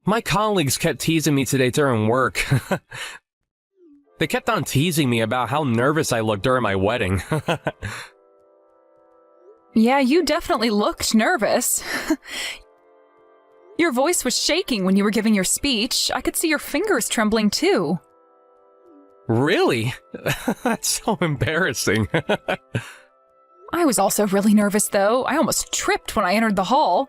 My colleagues kept teasing me today during work. They kept on teasing me about how nervous I looked during my wedding. Yeah, you definitely looked nervous. Your voice was shaking when you were giving your speech. I could see your fingers trembling too. Really? That's so embarrassing. I was also really nervous though. I almost tripped when I entered the hall.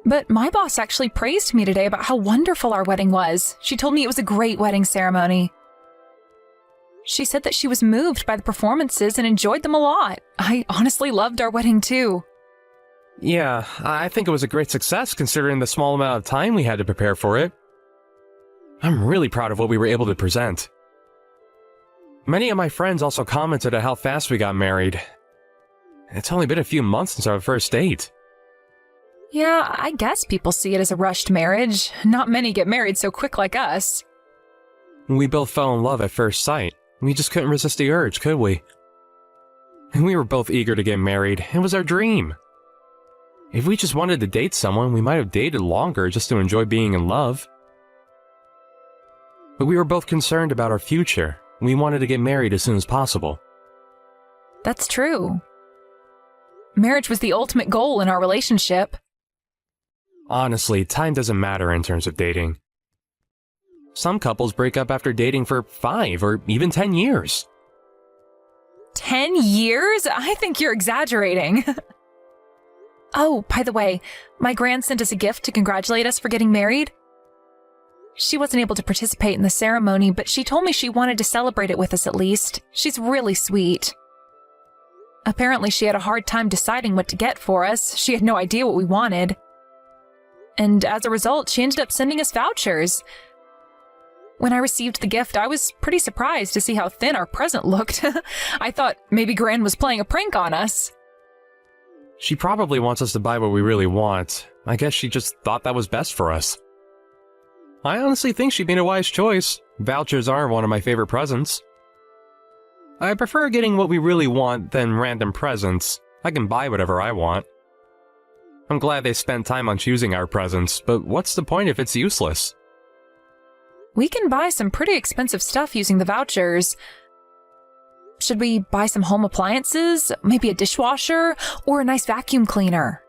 But my boss actually praised me today about how wonderful our wedding was. She told me it was a great wedding ceremony. She said that she was moved by the performances and enjoyed them a lot. I honestly loved our wedding too. Yeah, I think it was a great success considering the small amount of time we had to prepare for it. I'm really proud of what we were able to present. Many of my friends also commented on how fast we got married. It's only been a few months since our first date. Yeah, I guess people see it as a rushed marriage. Not many get married so quick like us. We both fell in love at first sight. We just couldn't resist the urge, could we? And we were both eager to get married. It was our dream. If we just wanted to date someone, we might have dated longer just to enjoy being in love. But we were both concerned about our future. We wanted to get married as soon as possible. That's true. Marriage was the ultimate goal in our relationship. Honestly, time doesn't matter in terms of dating. Some couples break up after dating for 5 or even 10 years. 10 years? I think you're exaggerating. Oh, by the way, my gran sent us a gift to congratulate us for getting married. She wasn't able to participate in the ceremony, but she told me she wanted to celebrate it with us at least. She's really sweet. Apparently, she had a hard time deciding what to get for us. She had no idea what we wanted. And as a result, she ended up sending us vouchers. When I received the gift, I was pretty surprised to see how thin our present looked. I thought maybe Gran was playing a prank on us. She probably wants us to buy what we really want. I guess she just thought that was best for us. I honestly think she made a wise choice. Vouchers are one of my favorite presents. I prefer getting what we really want than random presents. I can buy whatever I want. I'm glad they spent time on choosing our presents, but what's the point if it's useless? We can buy some pretty expensive stuff using the vouchers. Should we buy some home appliances, maybe a dishwasher, or a nice vacuum cleaner?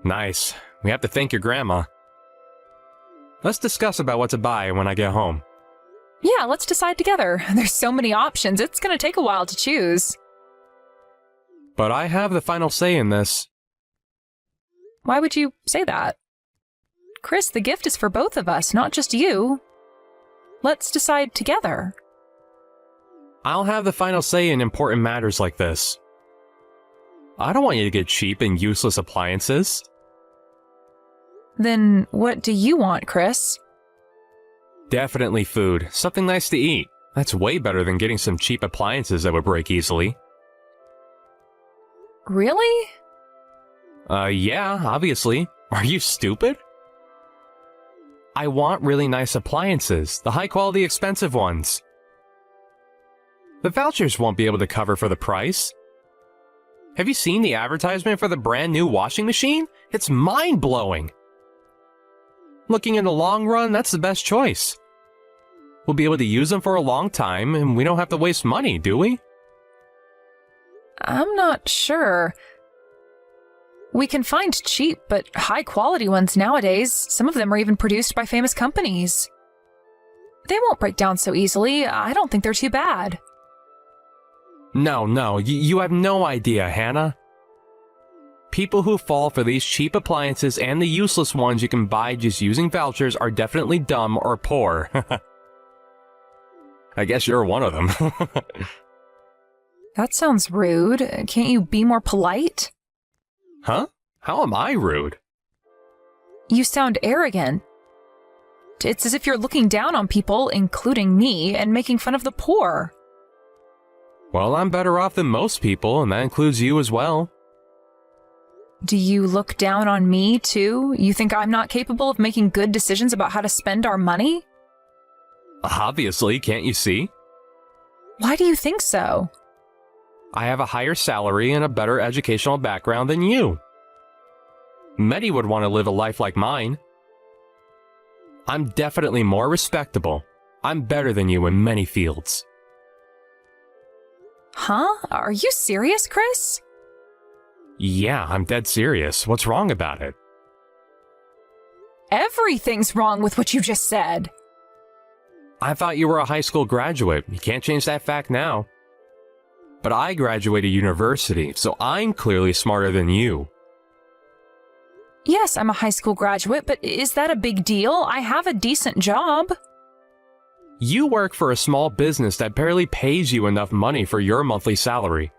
Nice. We have to thank your grandma. Let's discuss about what to buy when I get home. Yeah, let's decide together. There's so many options, it's gonna take a while to choose. But I have the final say in this. Why would you say that? Chris, the gift is for both of us, not just you. Let's decide together. I'll have the final say in important matters like this. I don't want you to get cheap and useless appliances. Then what do you want, Chris? Definitely food. Something nice to eat. That's way better than getting some cheap appliances that would break easily. Really? Yeah, obviously. Are you stupid? I want really nice appliances, the high-quality expensive ones. The vouchers won't be able to cover for the price. Have you seen the advertisement for the brand new washing machine? It's mind-blowing. Looking in the long run, that's the best choice. We'll be able to use them for a long time, and we don't have to waste money, do we? I'm not sure. We can find cheap but high-quality ones nowadays. Some of them are even produced by famous companies. They won't break down so easily. I don't think they're too bad. No, you have no idea, Hannah. People who fall for these cheap appliances and the useless ones you can buy just using vouchers are definitely dumb or poor. I guess you're one of them. That sounds rude. Can't you be more polite? Huh? How am I rude? You sound arrogant. It's as if you're looking down on people, including me, and making fun of the poor. Well, I'm better off than most people, and that includes you as well. Do you look down on me, too? You think I'm not capable of making good decisions about how to spend our money? Obviously, can't you see? Why do you think so? I have a higher salary and a better educational background than you. Many would want to live a life like mine. I'm definitely more respectable. I'm better than you in many fields. Huh? Are you serious, Chris? Yeah, I'm dead serious. What's wrong about it? Everything's wrong with what you just said. I thought you were a high school graduate. You can't change that fact now. But I graduated university, so I'm clearly smarter than you. Yes, I'm a high school graduate, but is that a big deal? I have a decent job. You work for a small business that barely pays you enough money for your monthly salary.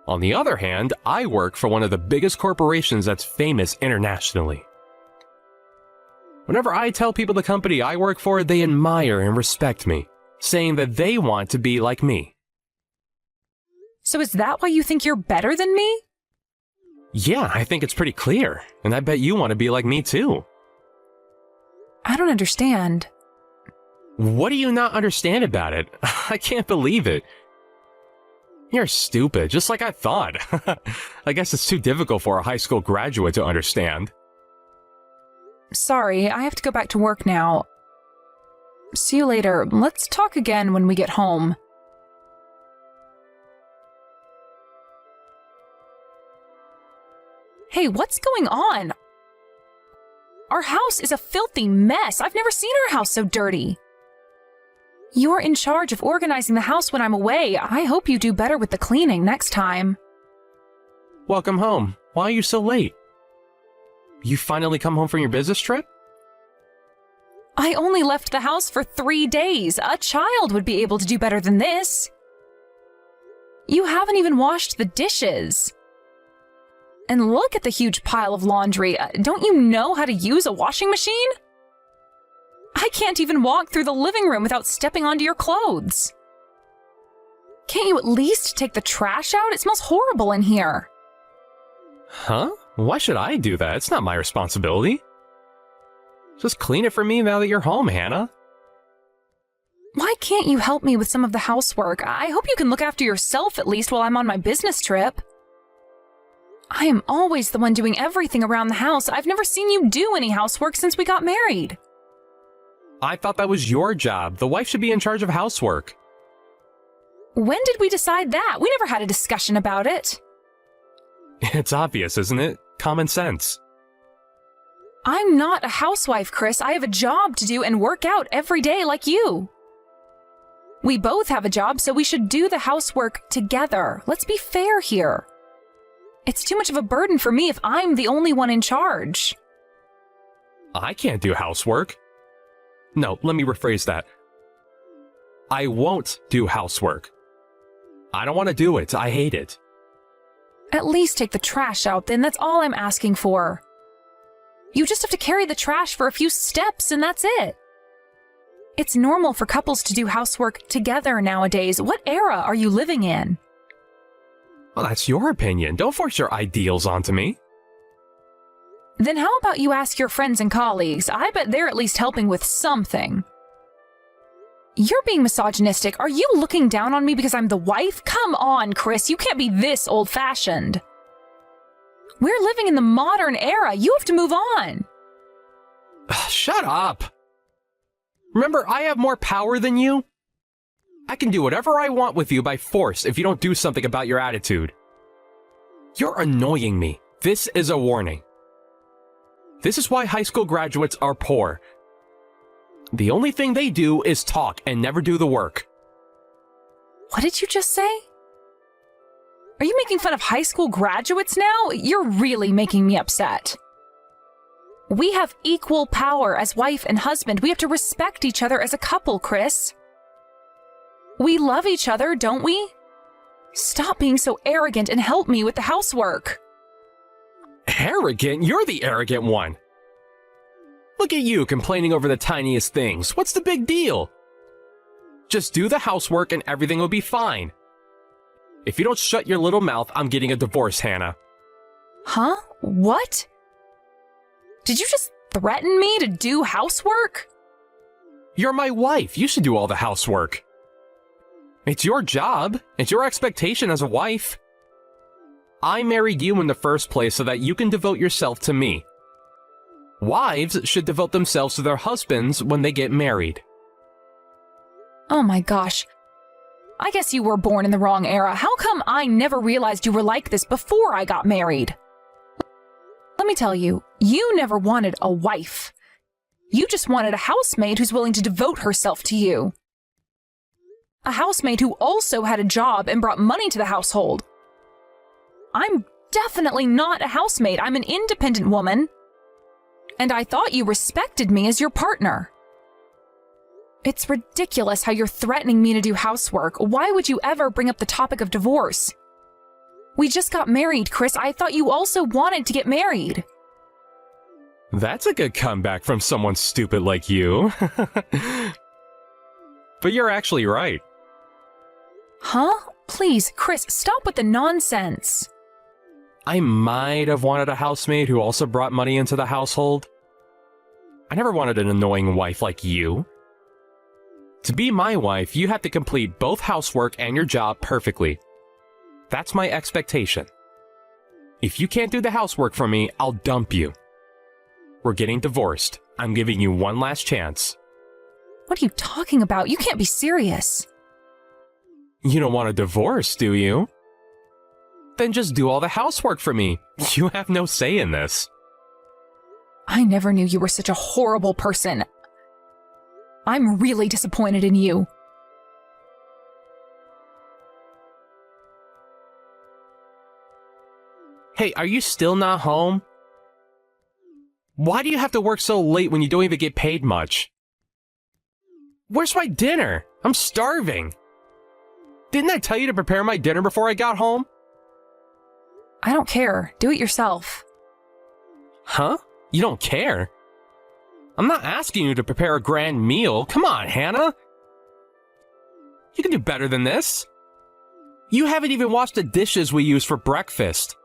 On the other hand, I work for one of the biggest corporations that's famous internationally. Whenever I tell people the company I work for, they admire and respect me, saying that they want to be like me. So is that why you think you're better than me? Yeah, I think it's pretty clear, and I bet you want to be like me too. I don't understand. What do you not understand about it? I can't believe it. You're stupid, just like I thought. I guess it's too difficult for a high school graduate to understand. Sorry, I have to go back to work now. See you later. Let's talk again when we get home. Hey, what's going on? Our house is a filthy mess. I've never seen our house so dirty. You're in charge of organizing the house when I'm away. I hope you do better with the cleaning next time. Welcome home. Why are you so late? You finally come home from your business trip? I only left the house for 3 days. A child would be able to do better than this. You haven't even washed the dishes. And look at the huge pile of laundry. Don't you know how to use a washing machine? I can't even walk through the living room without stepping onto your clothes. Can't you at least take the trash out? It smells horrible in here. Huh? Why should I do that? It's not my responsibility. Just clean it for me now that you're home, Hannah. Why can't you help me with some of the housework? I hope you can look after yourself at least while I'm on my business trip. I am always the one doing everything around the house. I've never seen you do any housework since we got married. I thought that was your job. The wife should be in charge of housework. When did we decide that? We never had a discussion about it. It's obvious, isn't it? Common sense. I'm not a housewife, Chris. I have a job to do and work out every day like you. We both have a job, so we should do the housework together. Let's be fair here. It's too much of a burden for me if I'm the only one in charge. I can't do housework. No, let me rephrase that. I won't do housework. I don't want to do it. I hate it. At least take the trash out then. That's all I'm asking for. You just have to carry the trash for a few steps and that's it. It's normal for couples to do housework together nowadays. What era are you living in? Well, that's your opinion. Don't force your ideals onto me. Then how about you ask your friends and colleagues? I bet they're at least helping with something. You're being misogynistic. Are you looking down on me because I'm the wife? Come on, Chris. You can't be this old-fashioned. We're living in the modern era. You have to move on. Shut up. Remember, I have more power than you. I can do whatever I want with you by force if you don't do something about your attitude. You're annoying me. This is a warning. This is why high school graduates are poor. The only thing they do is talk and never do the work. What did you just say? Are you making fun of high school graduates now? You're really making me upset. We have equal power as wife and husband. We have to respect each other as a couple, Chris. We love each other, don't we? Stop being so arrogant and help me with the housework. Arrogant? You're the arrogant one. Look at you complaining over the tiniest things. What's the big deal? Just do the housework and everything will be fine. If you don't shut your little mouth, I'm getting a divorce, Hannah. Huh? What? Did you just threaten me to do housework? You're my wife. You should do all the housework. It's your job. It's your expectation as a wife. I married you in the first place so that you can devote yourself to me. Wives should devote themselves to their husbands when they get married. Oh my gosh. I guess you were born in the wrong era. How come I never realized you were like this before I got married? Let me tell you, you never wanted a wife. You just wanted a housemaid who's willing to devote herself to you. A housemaid who also had a job and brought money to the household. I'm definitely not a housemaid. I'm an independent woman. And I thought you respected me as your partner. It's ridiculous how you're threatening me to do housework. Why would you ever bring up the topic of divorce? We just got married, Chris. I thought you also wanted to get married. That's a good comeback from someone stupid like you. But you're actually right. Huh? Please, Chris, stop with the nonsense. I might have wanted a housemaid who also brought money into the household. I never wanted an annoying wife like you. To be my wife, you have to complete both housework and your job perfectly. That's my expectation. If you can't do the housework for me, I'll dump you. We're getting divorced. I'm giving you one last chance. What are you talking about? You can't be serious. You don't want a divorce, do you? Then just do all the housework for me. You have no say in this. I never knew you were such a horrible person. I'm really disappointed in you. Hey, are you still not home? Why do you have to work so late when you don't even get paid much? Where's my dinner? I'm starving. Didn't I tell you to prepare my dinner before I got home? I don't care. Do it yourself. Huh? You don't care? I'm not asking you to prepare a grand meal. Come on, Hannah. You can do better than this. You haven't even washed the dishes we use for breakfast.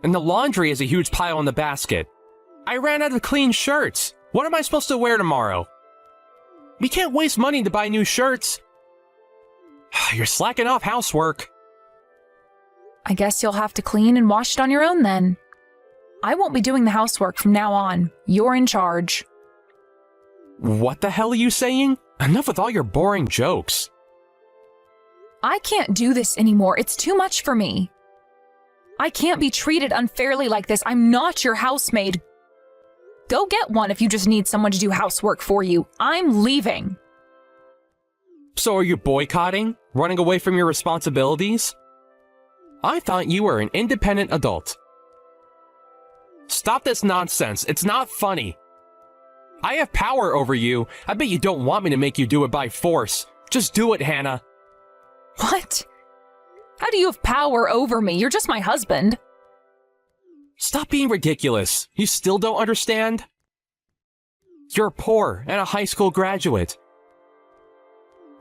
And the laundry is a huge pile in the basket. I ran out of clean shirts. What am I supposed to wear tomorrow? We can't waste money to buy new shirts. You're slacking off housework. I guess you'll have to clean and wash it on your own then. I won't be doing the housework from now on. You're in charge. What the hell are you saying? Enough with all your boring jokes. I can't do this anymore. It's too much for me. I can't be treated unfairly like this. I'm not your housemaid. Go get one if you just need someone to do housework for you. I'm leaving. So are you boycotting? Running away from your responsibilities? I thought you were an independent adult. Stop this nonsense. It's not funny. I have power over you. I bet you don't want me to make you do it by force. Just do it, Hannah. What? How do you have power over me? You're just my husband. Stop being ridiculous. You still don't understand? You're poor and a high school graduate.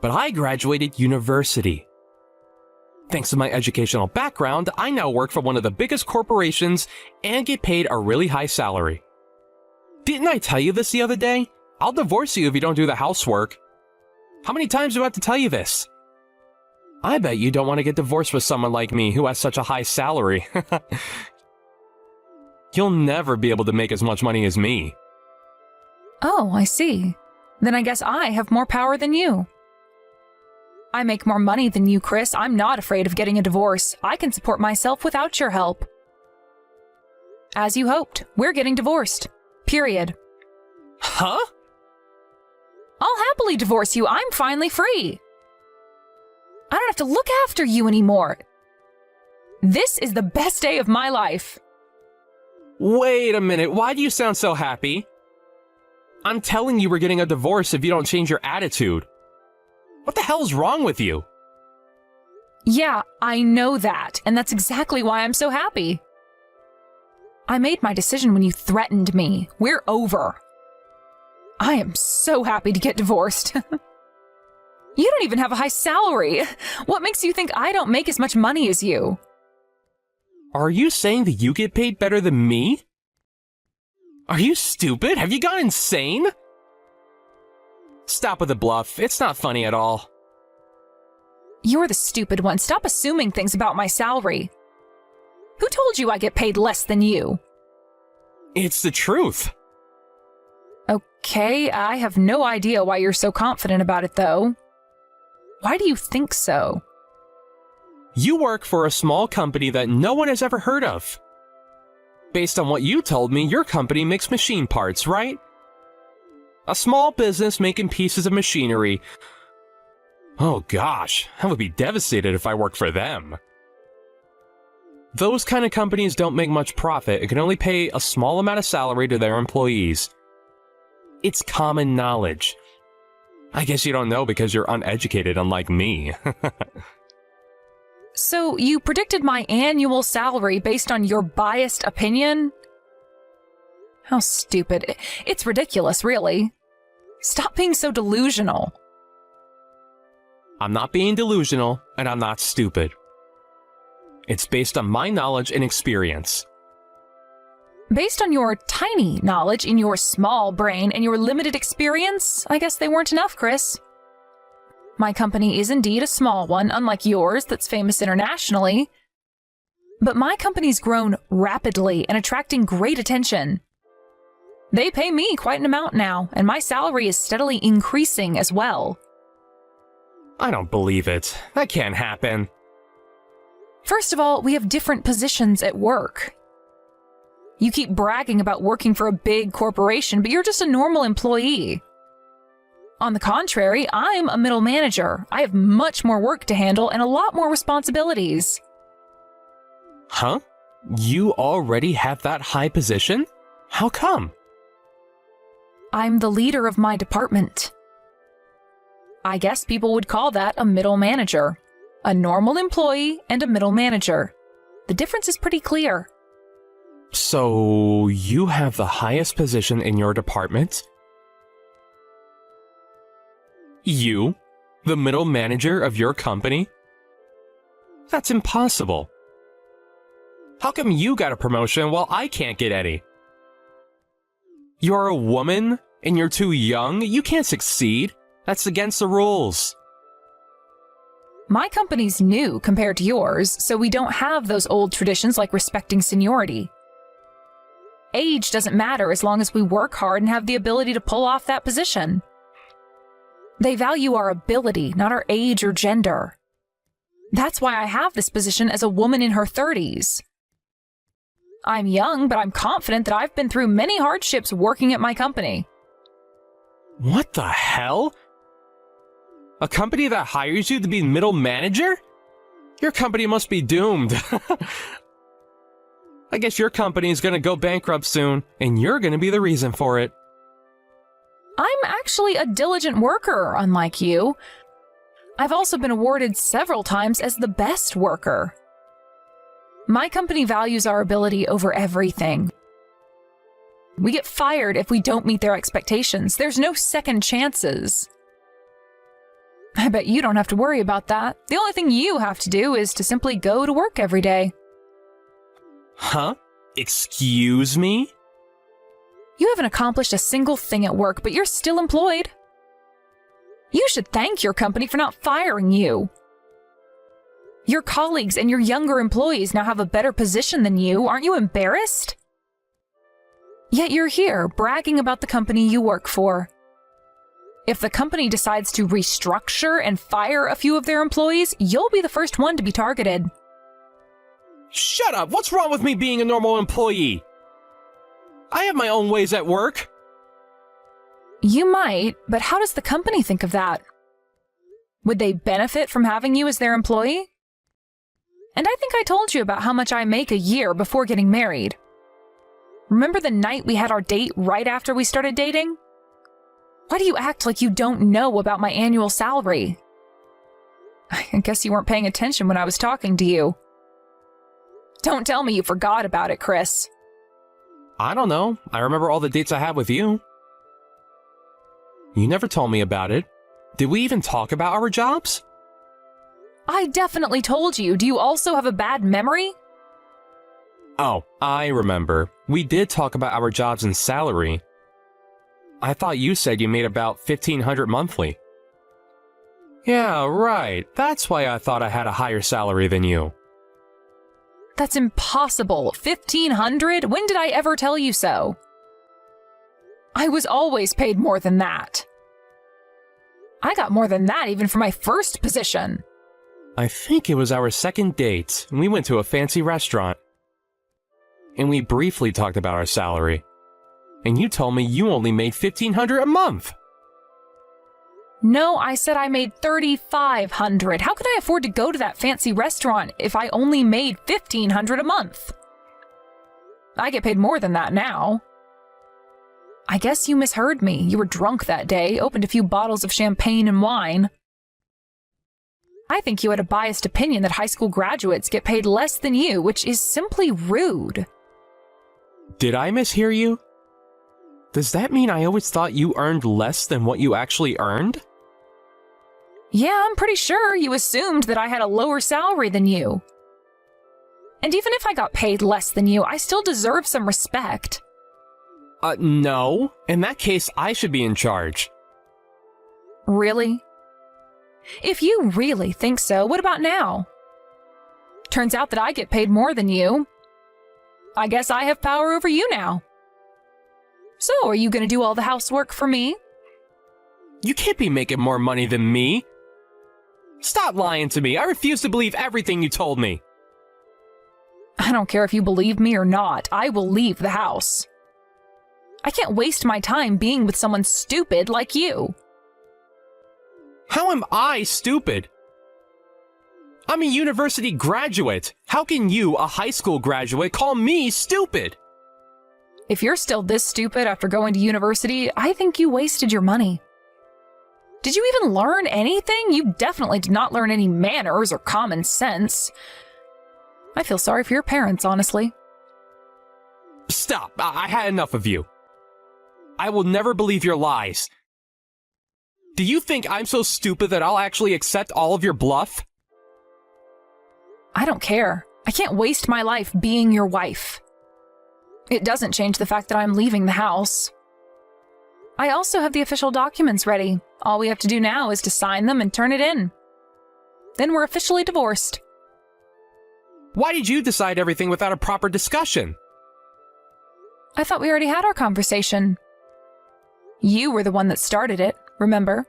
But I graduated university. Thanks to my educational background, I now work for one of the biggest corporations and get paid a really high salary. Didn't I tell you this the other day? I'll divorce you if you don't do the housework. How many times do I have to tell you this? I bet you don't want to get divorced with someone like me who has such a high salary. You'll never be able to make as much money as me. Oh, I see. Then I guess I have more power than you. I make more money than you, Chris. I'm not afraid of getting a divorce. I can support myself without your help. As you hoped, we're getting divorced. Period. Huh? I'll happily divorce you. I'm finally free. I don't have to look after you anymore. This is the best day of my life. Wait a minute. Why do you sound so happy? I'm telling you we're getting a divorce if you don't change your attitude. What the hell's wrong with you? Yeah, I know that, and that's exactly why I'm so happy. I made my decision when you threatened me. We're over. I am so happy to get divorced. You don't even have a high salary. What makes you think I don't make as much money as you? Are you saying that you get paid better than me? Are you stupid? Have you gone insane? Stop with the bluff. It's not funny at all. You're the stupid one. Stop assuming things about my salary. Who told you I get paid less than you? It's the truth. Okay, I have no idea why you're so confident about it, though. Why do you think so? You work for a small company that no one has ever heard of. Based on what you told me, your company makes machine parts, right? A small business making pieces of machinery. Oh gosh, I would be devastated if I worked for them. Those kind of companies don't make much profit and can only pay a small amount of salary to their employees. It's common knowledge. I guess you don't know because you're uneducated, unlike me. So, you predicted my annual salary based on your biased opinion? How stupid. It's ridiculous, really. Stop being so delusional. I'm not being delusional, and I'm not stupid. It's based on my knowledge and experience. Based on your tiny knowledge in your small brain and your limited experience, I guess they weren't enough, Chris. My company is indeed a small one, unlike yours that's famous internationally. But my company's grown rapidly and attracting great attention. They pay me quite an amount now, and my salary is steadily increasing as well. I don't believe it. That can't happen. First of all, we have different positions at work. You keep bragging about working for a big corporation, but you're just a normal employee. On the contrary, I'm a middle manager. I have much more work to handle and a lot more responsibilities. Huh? You already have that high position? How come? I'm the leader of my department. I guess people would call that a middle manager. A normal employee and a middle manager. The difference is pretty clear. So, you have the highest position in your department? You? The middle manager of your company? That's impossible. How come you got a promotion while I can't get any? You're a woman and you're too young? You can't succeed. That's against the rules. My company's new compared to yours, so we don't have those old traditions like respecting seniority. Age doesn't matter as long as we work hard and have the ability to pull off that position. They value our ability, not our age or gender. That's why I have this position as a woman in her 30s. I'm young, but I'm confident that I've been through many hardships working at my company. What the hell? A company that hires you to be middle manager? Your company must be doomed. I guess your company is gonna go bankrupt soon, and you're gonna be the reason for it. I'm actually a diligent worker, unlike you. I've also been awarded several times as the best worker. My company values our ability over everything. We get fired if we don't meet their expectations. There's no second chances. I bet you don't have to worry about that. The only thing you have to do is to simply go to work every day. Huh? Excuse me? You haven't accomplished a single thing at work, but you're still employed. You should thank your company for not firing you. Your colleagues and your younger employees now have a better position than you. Aren't you embarrassed? Yet you're here, bragging about the company you work for. If the company decides to restructure and fire a few of their employees, you'll be the first one to be targeted. Shut up! What's wrong with me being a normal employee? I have my own ways at work. You might, but how does the company think of that? Would they benefit from having you as their employee? And I think I told you about how much I make a year before getting married. Remember the night we had our date right after we started dating? Why do you act like you don't know about my annual salary? I guess you weren't paying attention when I was talking to you. Don't tell me you forgot about it, Chris. I don't know. I remember all the dates I had with you. You never told me about it. Did we even talk about our jobs? I definitely told you. Do you also have a bad memory? Oh, I remember. We did talk about our jobs and salary. I thought you said you made about $1,500 monthly. Yeah, right. That's why I thought I had a higher salary than you. That's impossible. $1,500? When did I ever tell you so? I was always paid more than that. I got more than that even for my first position. I think it was our second date, and we went to a fancy restaurant. And we briefly talked about our salary. And you told me you only made $1,500 a month. No, I said I made $3,500. How could I afford to go to that fancy restaurant if I only made $1,500 a month? I get paid more than that now. I guess you misheard me. You were drunk that day, opened a few bottles of champagne and wine. I think you had a biased opinion that high school graduates get paid less than you, which is simply rude. Did I mishear you? Does that mean I always thought you earned less than what you actually earned? Yeah, I'm pretty sure you assumed that I had a lower salary than you. And even if I got paid less than you, I still deserve some respect. No. In that case, I should be in charge. Really? If you really think so, what about now? Turns out that I get paid more than you. I guess I have power over you now. So, are you going to do all the housework for me? You can't be making more money than me. Stop lying to me. I refuse to believe everything you told me. I don't care if you believe me or not. I will leave the house. I can't waste my time being with someone stupid like you. How am I stupid? I'm a university graduate. How can you, a high school graduate, call me stupid? If you're still this stupid after going to university, I think you wasted your money. Did you even learn anything? You definitely did not learn any manners or common sense. I feel sorry for your parents, honestly. Stop. I had enough of you. I will never believe your lies. Do you think I'm so stupid that I'll actually accept all of your bluff? I don't care. I can't waste my life being your wife. It doesn't change the fact that I'm leaving the house. I also have the official documents ready. All we have to do now is to sign them and turn it in. Then we're officially divorced. Why did you decide everything without a proper discussion? I thought we already had our conversation. You were the one that started it, remember?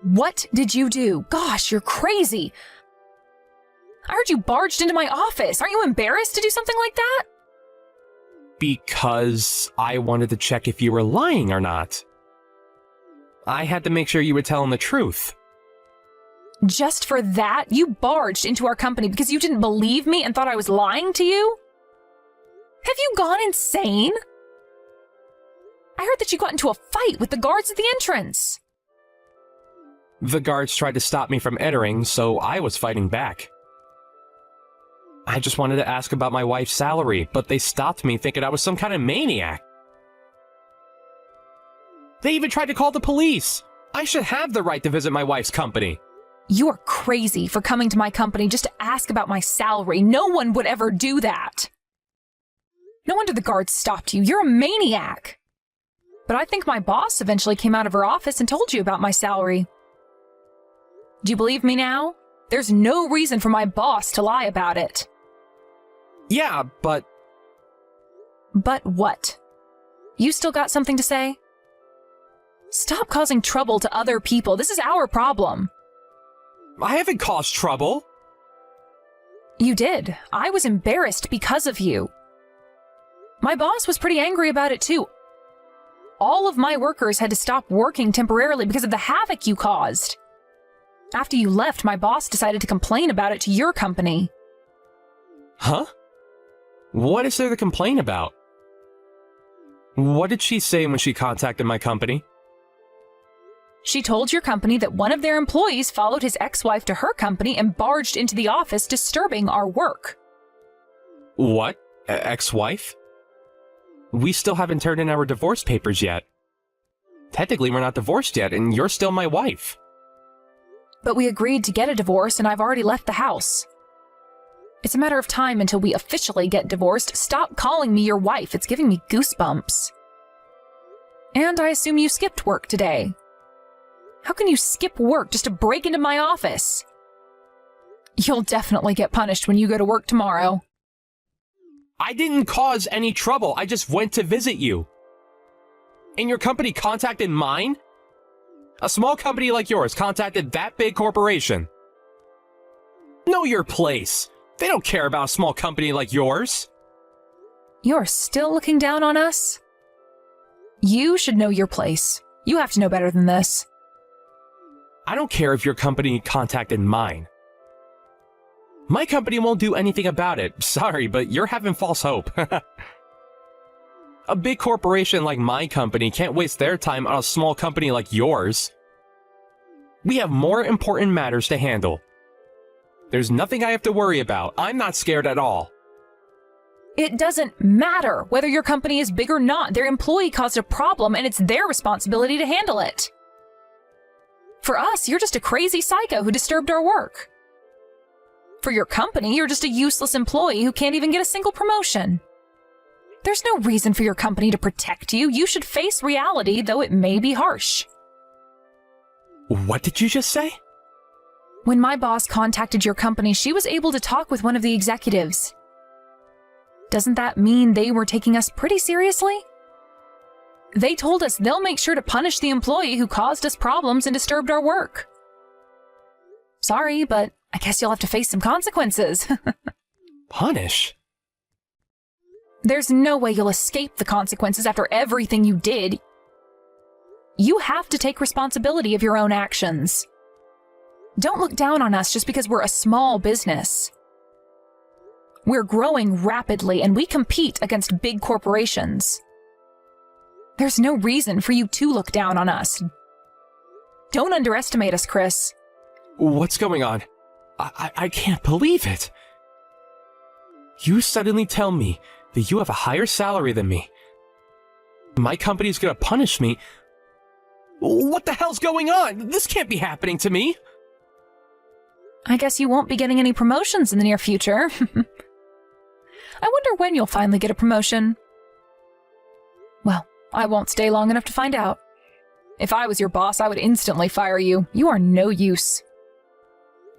What did you do? Gosh, you're crazy. I heard you barged into my office. Aren't you embarrassed to do something like that? Because I wanted to check if you were lying or not. I had to make sure you were telling the truth. Just for that, you barged into our company because you didn't believe me and thought I was lying to you? Have you gone insane? I heard that you got into a fight with the guards at the entrance. The guards tried to stop me from entering, so I was fighting back. I just wanted to ask about my wife's salary, but they stopped me thinking I was some kind of maniac. They even tried to call the police. I should have the right to visit my wife's company. You are crazy for coming to my company just to ask about my salary. No one would ever do that. No wonder the guards stopped you. You're a maniac. But I think my boss eventually came out of her office and told you about my salary. Do you believe me now? There's no reason for my boss to lie about it. Yeah, but... But what? You still got something to say? Stop causing trouble to other people. This is our problem. I haven't caused trouble. You did. I was embarrassed because of you. My boss was pretty angry about it too. All of my workers had to stop working temporarily because of the havoc you caused. After you left, my boss decided to complain about it to your company. Huh? What is there to complain about? What did she say when she contacted my company? She told your company that one of their employees followed his ex-wife to her company and barged into the office, disturbing our work. What? Ex-wife? We still haven't turned in our divorce papers yet. Technically, we're not divorced yet, and you're still my wife. But we agreed to get a divorce, and I've already left the house. It's a matter of time until we officially get divorced. Stop calling me your wife. It's giving me goosebumps. And I assume you skipped work today. How can you skip work just to break into my office? You'll definitely get punished when you go to work tomorrow. I didn't cause any trouble. I just went to visit you. And your company contacted mine? A small company like yours contacted that big corporation. Know your place. They don't care about a small company like yours. You're still looking down on us? You should know your place. You have to know better than this. I don't care if your company contacted mine. My company won't do anything about it. Sorry, but you're having false hope. A big corporation like my company can't waste their time on a small company like yours. We have more important matters to handle. There's nothing I have to worry about. I'm not scared at all. It doesn't matter whether your company is big or not. Their employee caused a problem and it's their responsibility to handle it. For us, you're just a crazy psycho who disturbed our work. For your company, you're just a useless employee who can't even get a single promotion. There's no reason for your company to protect you. You should face reality, though it may be harsh. What did you just say? When my boss contacted your company, she was able to talk with one of the executives. Doesn't that mean they were taking us pretty seriously? They told us they'll make sure to punish the employee who caused us problems and disturbed our work. Sorry, but I guess you'll have to face some consequences. Punish? There's no way you'll escape the consequences after everything you did. You have to take responsibility of your own actions. Don't look down on us just because we're a small business. We're growing rapidly and we compete against big corporations. There's no reason for you to look down on us. Don't underestimate us, Chris. What's going on? I can't believe it. You suddenly tell me that you have a higher salary than me. My company's gonna punish me. What the hell's going on? This can't be happening to me. I guess you won't be getting any promotions in the near future. I wonder when you'll finally get a promotion. Well, I won't stay long enough to find out. If I was your boss, I would instantly fire you. You are no use.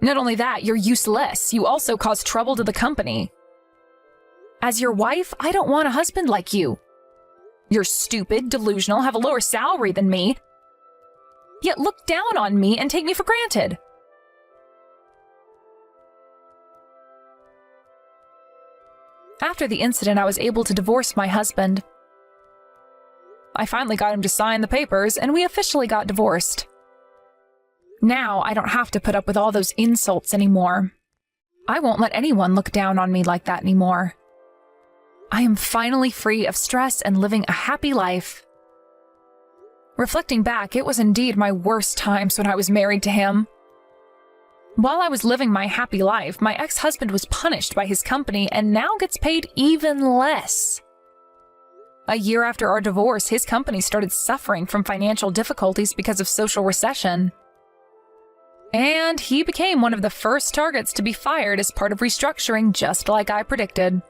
Not only that, you're useless. You also cause trouble to the company. As your wife, I don't want a husband like you. You're stupid, delusional, have a lower salary than me, yet look down on me and take me for granted. After the incident, I was able to divorce my husband. I finally got him to sign the papers, and we officially got divorced. Now, I don't have to put up with all those insults anymore. I won't let anyone look down on me like that anymore. I am finally free of stress and living a happy life. Reflecting back, it was indeed my worst times when I was married to him. While I was living my happy life, my ex-husband was punished by his company and now gets paid even less. A year after our divorce, his company started suffering from financial difficulties because of social recession. And he became one of the first targets to be fired as part of restructuring, just like I predicted.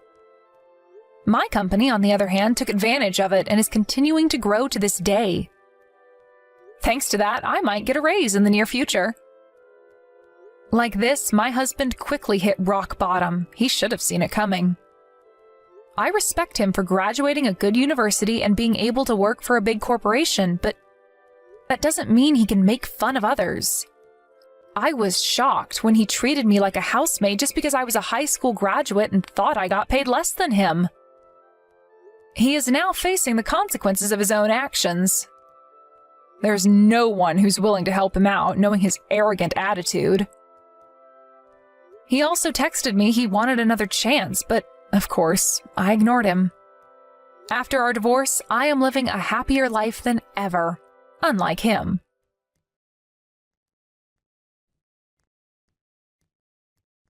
My company, on the other hand, took advantage of it and is continuing to grow to this day. Thanks to that, I might get a raise in the near future. Like this, my husband quickly hit rock bottom. He should have seen it coming. I respect him for graduating a good university and being able to work for a big corporation, but that doesn't mean he can make fun of others. I was shocked when he treated me like a housemaid just because I was a high school graduate and thought I got paid less than him. He is now facing the consequences of his own actions. There's no one who's willing to help him out, knowing his arrogant attitude. He also texted me he wanted another chance, but of course, I ignored him. After our divorce, I am living a happier life than ever, unlike him.